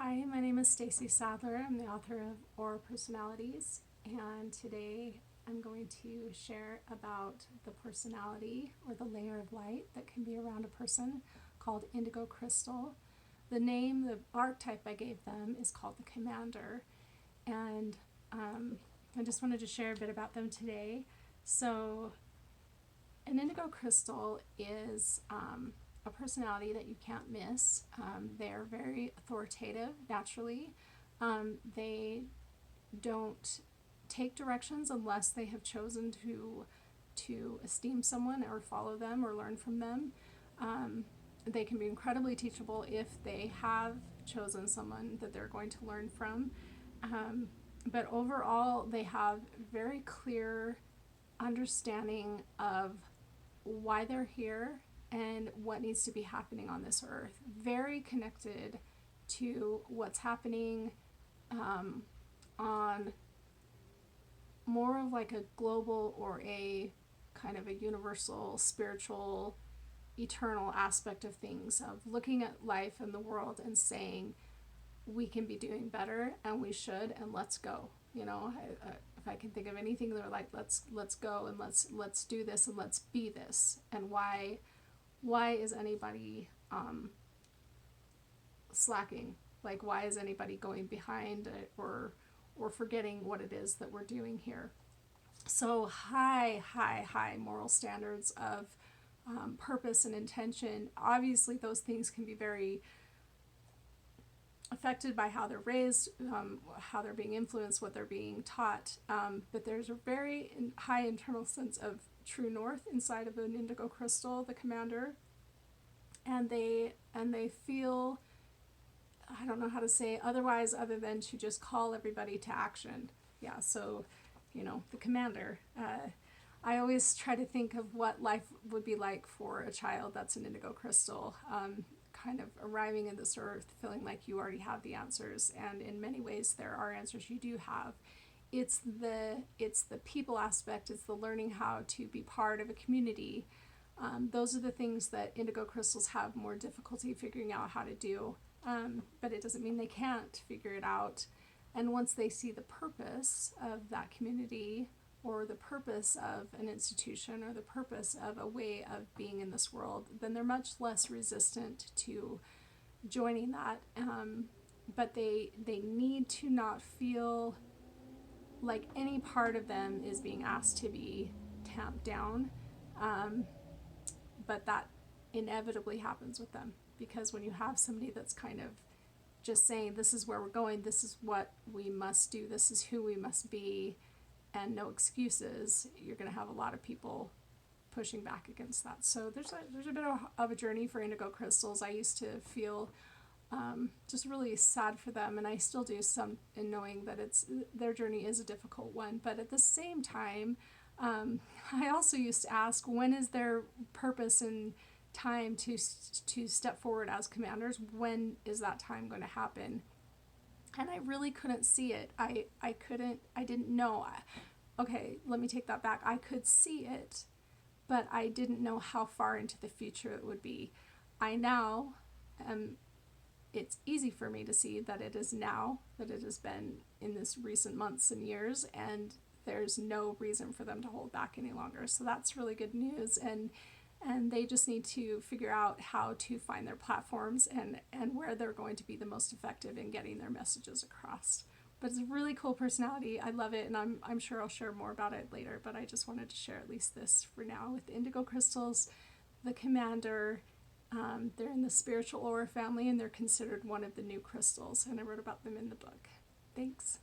Hi, my name is Staci Sadler. I'm the author of Aura Personalities, and today I'm going to share about the personality or the layer of light that can be around a person called indigo crystal. The name, the archetype I gave them is called the commander, and I just wanted to share a bit about them today. So, an indigo crystal is a personality that you can't miss. They're very authoritative naturally. They don't take directions unless they have chosen to esteem someone or follow them or learn from them. They can be incredibly teachable if they have chosen someone that they're going to learn from. But overall, they have very clear understanding of why they're here and what needs to be happening on this earth. Very connected to what's happening on more of like a global or a kind of a universal, spiritual, eternal aspect of things, of looking at life and the world and saying, we can be doing better and we should, and let's go. You know, if I can think of anything, they're like, let's go and let's do this and let's be this. And why is anybody slacking? Like, why is anybody going behind it or forgetting what it is that we're doing here? So high moral standards of purpose and intention. Obviously, those things can be very affected by how they're raised, how they're being influenced, what they're being taught. But there's a very high internal sense of true north inside of an indigo crystal, the commander, and they feel, I don't know how to say otherwise other than to just call everybody to action. Yeah, so the commander. I always try to think of what life would be like for a child that's an indigo crystal. Kind of arriving in this earth feeling like you already have the answers, and in many ways there are answers you do have. It's the people aspect, it's the learning how to be part of a community. Those are the things that indigo crystals have more difficulty figuring out how to do, but it doesn't mean they can't figure it out. And once they see the purpose of that community, or the purpose of an institution, or the purpose of a way of being in this world, then they're much less resistant to joining that. But they need to not feel like any part of them is being asked to be tamped down. But that inevitably happens with them, because when you have somebody that's kind of just saying, this is where we're going, this is what we must do, this is who we must be, and no excuses, you're going to have a lot of people pushing back against that. So there's a bit of a journey for indigo crystals. I used to feel just really sad for them, and I still do, some in knowing that their journey is a difficult one. But at the same time, I also used to ask, when is their purpose and time to step forward as commanders? When is that time going to happen? And I really couldn't see it. I didn't know. Okay, let me take that back. I could see it, but I didn't know how far into the future it would be. I now it's easy for me to see that it is now, that it has been in this recent months and years, and there's no reason for them to hold back any longer. So that's really good news, and they just need to figure out how to find their platforms and where they're going to be the most effective in getting their messages across. But it's a really cool personality. I love it, and I'm sure I'll share more about it later, but I just wanted to share at least this for now with the indigo crystals, the commander. They're in the spiritual aura family, and they're considered one of the new crystals, and I wrote about them in the book. Thanks.